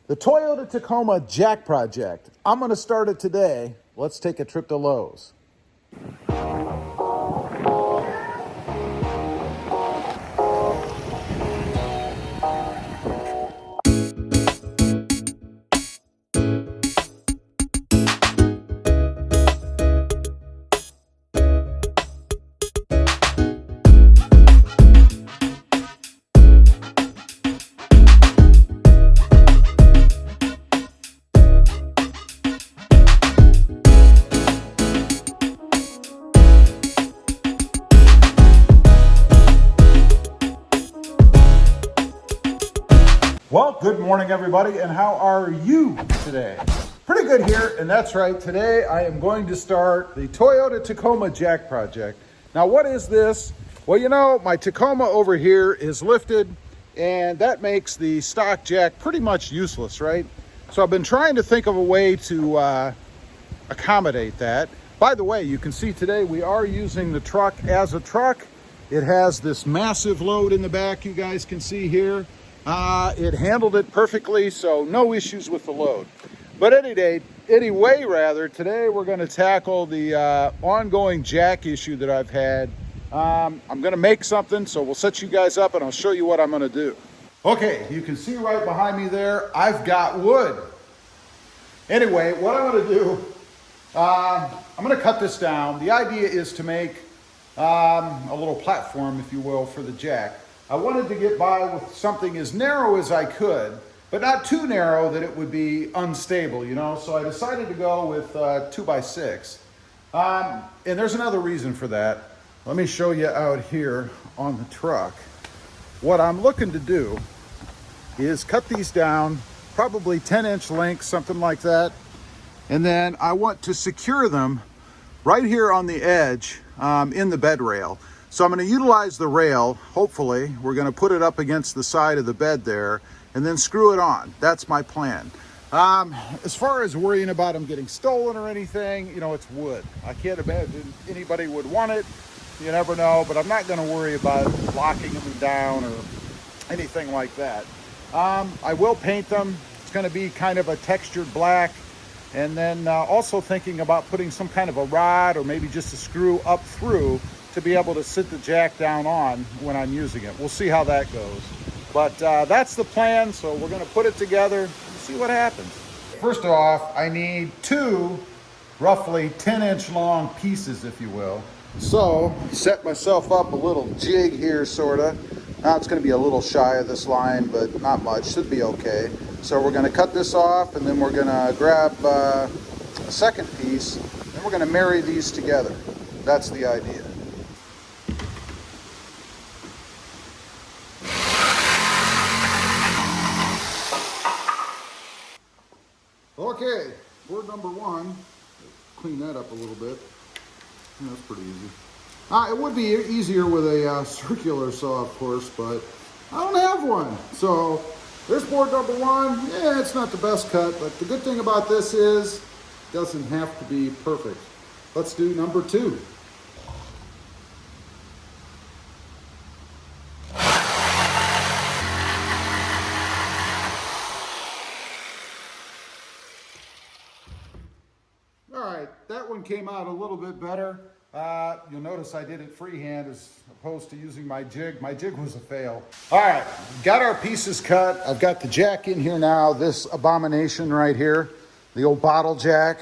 The Toyota Tacoma Jack Project. I'm going to start it today. Let's take a trip to Lowe's. Well, good morning everybody, and how are you today? Pretty good here, and that's right. Today I am going to start the Toyota Tacoma Jack Project. Now what is this? Well, you know, my Tacoma over here is lifted, and that makes the stock jack pretty much useless, right? So I've been trying to think of a way to accommodate that. By the way, you can see today we are using the truck as a truck. It has this massive load in the back, you guys can see here. It handled it perfectly, so no issues with the load. But anyway, today we're going to tackle the ongoing jack issue that I've had. I'm going to make something, so we'll set you guys up and I'll show you what I'm going to do. Okay, you can see right behind me there, I've got wood. Anyway, what I'm going to do, I'm going to cut this down. The idea is to make a little platform, if you will, for the jack. I wanted to get by with something as narrow as I could, but not too narrow that it would be unstable, you know? So I decided to go with 2x6. And there's another reason for that. Let me show you out here on the truck. What I'm looking to do is cut these down, probably 10-inch length, something like that. And then I want to secure them right here on the edge in the bed rail. So I'm going to utilize the rail, hopefully. We're going to put it up against the side of the bed there and then screw it on. That's my plan. As far as worrying about them getting stolen or anything, you know, it's wood. I can't imagine anybody would want it. You never know, but I'm not going to worry about locking them down or anything like that. I will paint them. It's going to be kind of a textured black. And then also thinking about putting some kind of a rod or maybe just a screw up through to be able to sit the jack down on when I'm using it. We'll see how that goes. But that's the plan, so we're gonna put it together and see what happens. First off, I need two roughly 10-inch long pieces, if you will. So, set myself up a little jig here, sorta. Now it's gonna be a little shy of this line, but not much, should be okay. So we're gonna cut this off, and then we're gonna grab a second piece, and we're gonna marry these together. That's the idea. Okay, board number one. Clean that up a little bit. Yeah, that's pretty easy. It would be easier with a circular saw, of course, but I don't have one. So there's board number one. Yeah, it's not the best cut, but the good thing about this is it doesn't have to be perfect. Let's do number two. All right, that one came out a little bit better. You'll notice I did it freehand as opposed to using my jig. My jig was a fail. All right, got our pieces cut. I've got the jack in here now, this abomination right here, the old bottle jack.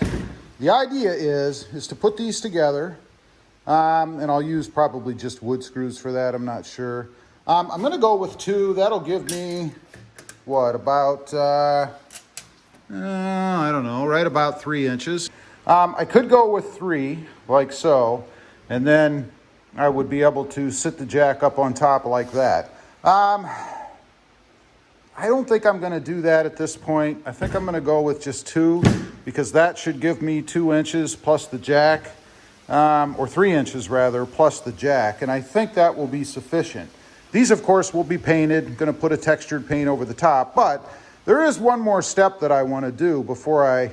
The idea is to put these together, and I'll use probably just wood screws for that, I'm not sure. I'm gonna go with two. That'll give me, what, about, I don't know, right about 3 inches. I could go with 3, like so, and then I would be able to sit the jack up on top like that. I don't think I'm going to do that at this point. I think I'm going to go with just 2, because that should give me 2 inches plus the jack, or 3 inches rather, plus the jack, and I think that will be sufficient. These, of course, will be painted. Going to put a textured paint over the top, but there is one more step that I want to do before I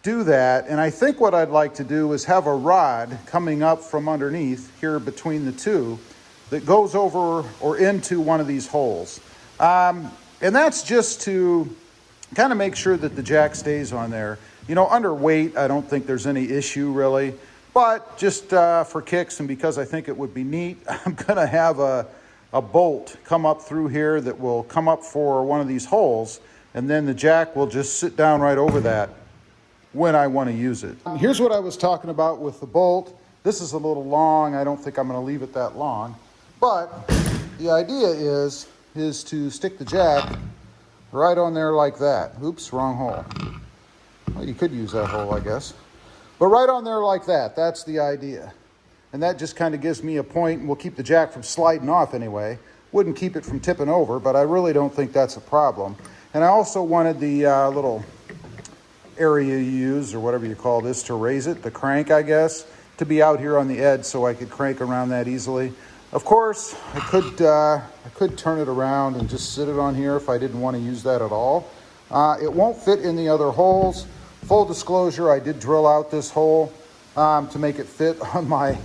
do that, and I think what I'd like to do is have a rod coming up from underneath here between the two that goes over or into one of these holes. And that's just to kind of make sure that the jack stays on there. You know, under weight, I don't think there's any issue really, but just for kicks and because I think it would be neat, I'm gonna have a bolt come up through here that will come up for one of these holes, and then the jack will just sit down right over that when I want to use it. Here's what I was talking about with the bolt. This is a little long. I don't think I'm going to leave it that long, but the idea is to stick the jack right on there like that. Oops, wrong hole. Well, you could use that hole, I guess, but right on there like that. That's the idea. And that just kind of gives me a point, and will keep the jack from sliding off anyway. Wouldn't keep it from tipping over, but I really don't think that's a problem. And I also wanted the little area you use, or whatever you call this, to raise it, the crank, I guess, to be out here on the edge so I could crank around that easily. Of course, I could turn it around and just sit it on here if I didn't want to use that at all. It won't fit in the other holes. Full disclosure, I did drill out this hole to make it fit on my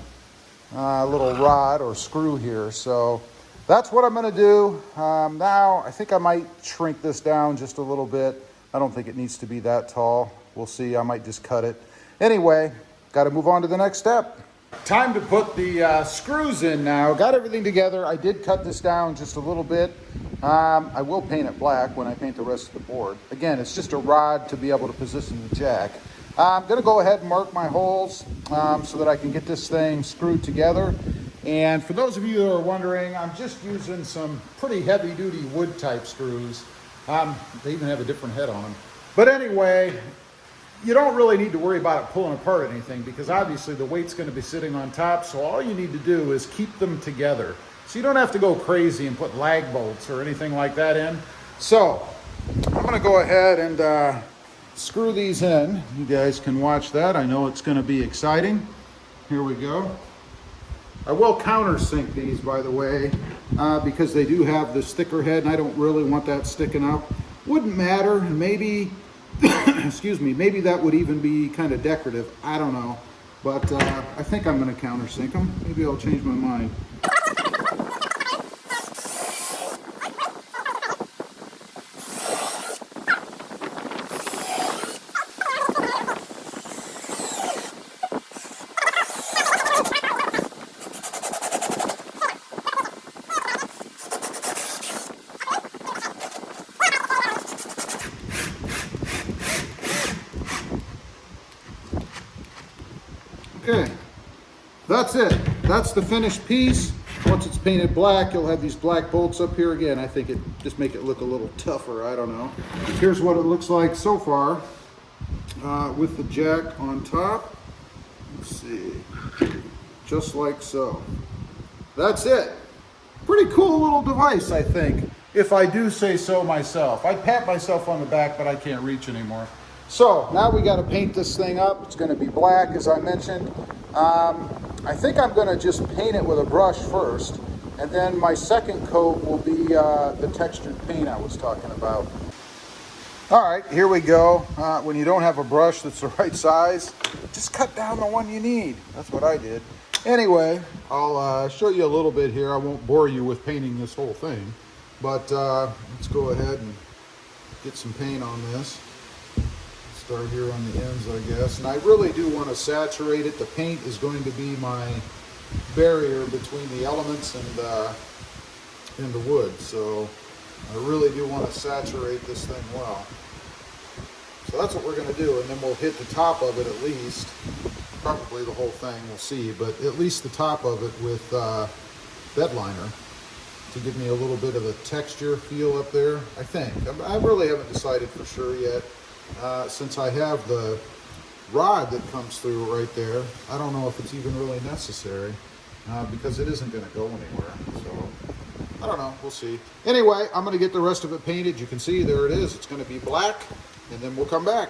little rod or screw here. So that's what I'm going to do. Now, I think I might shrink this down just a little bit. I don't think it needs to be that tall. We'll see. I might just cut it. Anyway, got to move on to the next step. Time to put the screws in now. Got everything together. I did cut this down just a little bit. I will paint it black when I paint the rest of the board. Again, it's just a rod to be able to position the jack. I'm going to go ahead and mark my holes so that I can get this thing screwed together. And for those of you that are wondering, I'm just using some pretty heavy-duty wood type screws. They even have a different head on them. But anyway, you don't really need to worry about it pulling apart anything, because obviously the weight's going to be sitting on top, so all you need to do is keep them together. So you don't have to go crazy and put lag bolts or anything like that in. So I'm going to go ahead and screw these in. You guys can watch that. I know it's going to be exciting. Here we go. I will countersink these, by the way, because they do have this thicker head, and I don't really want that sticking up. Wouldn't matter, and maybe, excuse me, maybe that would even be kind of decorative. I don't know, but I think I'm going to countersink them. Maybe I'll change my mind. Okay, that's it. That's the finished piece. Once it's painted black, you'll have these black bolts up here again. I think it just make it look a little tougher. I don't know. Here's what it looks like so far with the jack on top. Let's see, just like so. That's it. Pretty cool little device, I think, if I do say so myself. I'd pat myself on the back, but I can't reach anymore. So now we got to paint this thing up. It's going to be black, as I mentioned. I think I'm going to just paint it with a brush first, and then my second coat will be the textured paint I was talking about. All right, here we go. When you don't have a brush that's the right size, just cut down the one you need. That's what I did. Anyway, I'll show you a little bit here. I won't bore you with painting this whole thing, but let's go ahead and get some paint on this. Start here on the ends, I guess. And I really do want to saturate it. The paint is going to be my barrier between the elements and the wood. So I really do want to saturate this thing well. So that's what we're going to do. And then we'll hit the top of it at least. Probably the whole thing, we'll see. But at least the top of it with bed liner to give me a little bit of a texture feel up there, I think. I really haven't decided for sure yet. Since I have the rod that comes through right there, I don't know if it's even really necessary because it isn't going to go anywhere. So I don't know. We'll see. Anyway, I'm going to get the rest of it painted. You can see there it is. It's going to be black, and then we'll come back.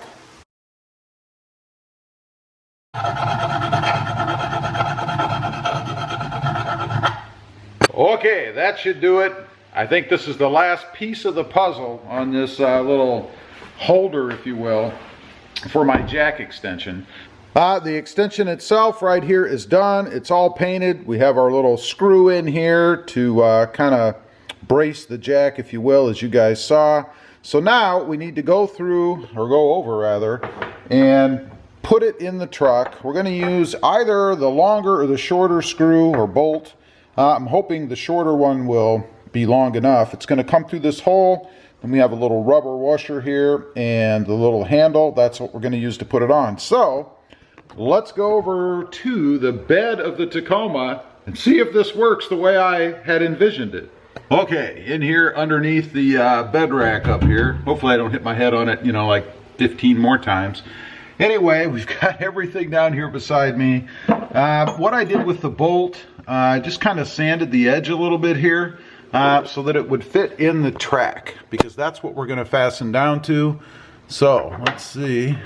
Okay, that should do it. I think this is the last piece of the puzzle on this little holder, if you will, for my jack extension. The extension itself right here is done. It's all painted. We have our little screw in here to kind of brace the jack, if you will, as you guys saw. So now we need to go through, or go over rather, and put it in the truck. We're going to use either the longer or the shorter screw or bolt. I'm hoping the shorter one will be long enough. It's going to come through this hole. Then we have a little rubber washer here and the little handle. That's what we're going to use to put it on. So let's go over to the bed of the Tacoma and see if this works the way I had envisioned it. Okay, in here underneath the bed rack up here. Hopefully I don't hit my head on it, you know, like 15 more times. Anyway, we've got everything down here beside me. What I did with the bolt, I just kind of sanded the edge a little bit here so that it would fit in the track, because that's what we're going to fasten down to. So let's see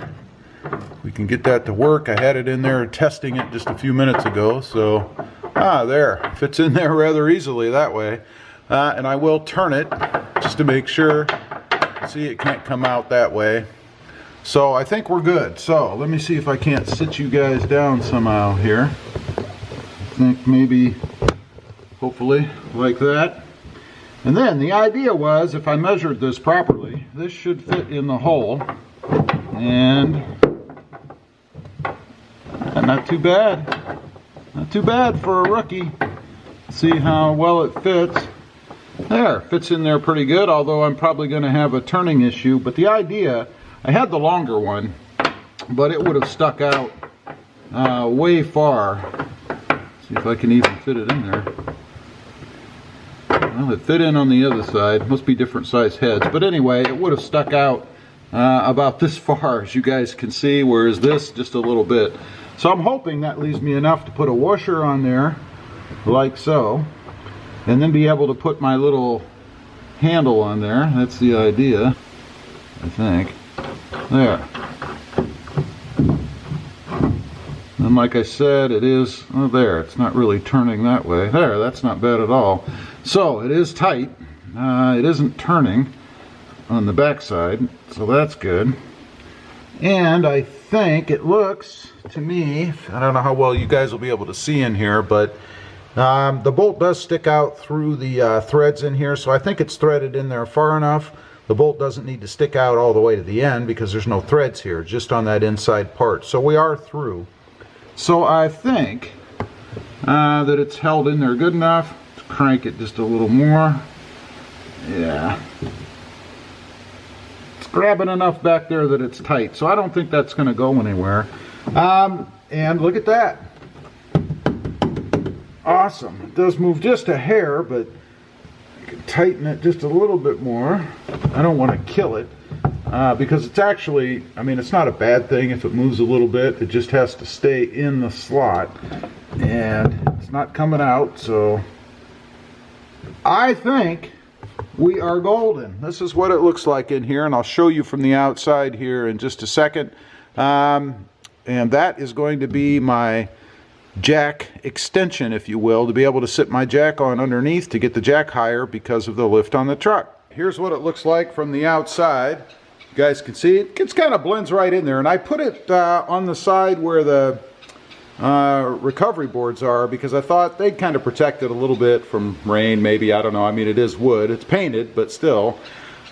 if we can get that to work. I had it in there testing it just a few minutes ago. So, there, fits in there rather easily that way. And I will turn it just to make sure. See, it can't come out that way. So I think we're good. So let me see if I can't sit you guys down somehow here. I think maybe, hopefully, like that. And then the idea was, if I measured this properly, this should fit in the hole. And not too bad. Not too bad for a rookie. See how well it fits. There, fits in there pretty good, although I'm probably going to have a turning issue. But the idea, I had the longer one, but it would have stuck out way far. See if I can even fit it in there. Well, it fit in on the other side. Must be different size heads. But anyway, it would have stuck out about this far, as you guys can see, whereas this, just a little bit. So I'm hoping that leaves me enough to put a washer on there, like so. And then be able to put my little handle on there. That's the idea, I think. There. And like I said, it is, oh there, it's not really turning that way. There, that's not bad at all. So it is tight. It isn't turning on the back side, so that's good. And I think it looks to me, I don't know how well you guys will be able to see in here, but the bolt does stick out through the threads in here, so I think it's threaded in there far enough. The bolt doesn't need to stick out all the way to the end because there's no threads here, just on that inside part. So we are through. So I think that it's held in there good enough. Let's crank it just a little more. Yeah. It's grabbing enough back there that it's tight, so I don't think that's going to go anywhere. And look at that. Awesome. It does move just a hair, but I can tighten it just a little bit more. I don't want to kill it because it's actually, I mean, it's not a bad thing if it moves a little bit. It just has to stay in the slot, and it's not coming out. So I think we are golden. This is what it looks like in here, and I'll show you from the outside here in just a second. And that is going to be my jack extension, if you will, to be able to sit my jack on underneath to get the jack higher because of the lift on the truck. Here's what it looks like from the outside. You guys can see it. It kind of blends right in there, and I put it on the side where the recovery boards are because I thought they'd kind of protect it a little bit from rain, maybe. I don't know. I mean, it is wood. It's painted, but still.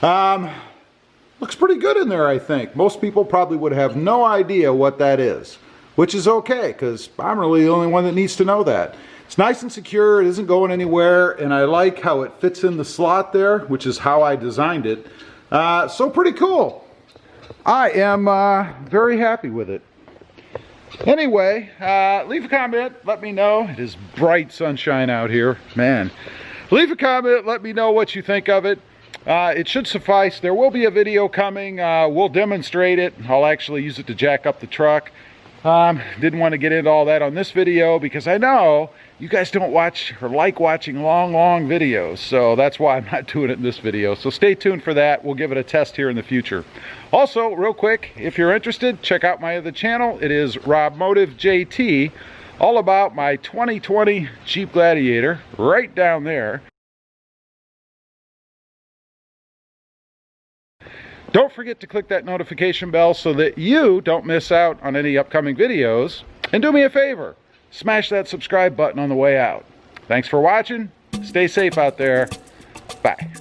Looks pretty good in there, I think. Most people probably would have no idea what that is, which is okay, because I'm really the only one that needs to know that. It's nice and secure, it isn't going anywhere, and I like how it fits in the slot there, which is how I designed it. So pretty cool. I am very happy with it. Anyway, leave a comment, let me know. It is bright sunshine out here, man. Leave a comment, let me know what you think of it. It should suffice. There will be a video coming. We'll demonstrate it. I'll actually use it to jack up the truck. Didn't want to get into all that on this video because I know you guys don't watch or like watching long videos, so that's why I'm not doing it in this video. So stay tuned for that. We'll give it a test here in the future. Also, real quick, if you're interested, check out my other channel. It is RobMotive JT, all about my 2020 Jeep Gladiator, right down there. Don't forget to click that notification bell so that you don't miss out on any upcoming videos. And do me a favor, smash that subscribe button on the way out. Thanks for watching. Stay safe out there. Bye.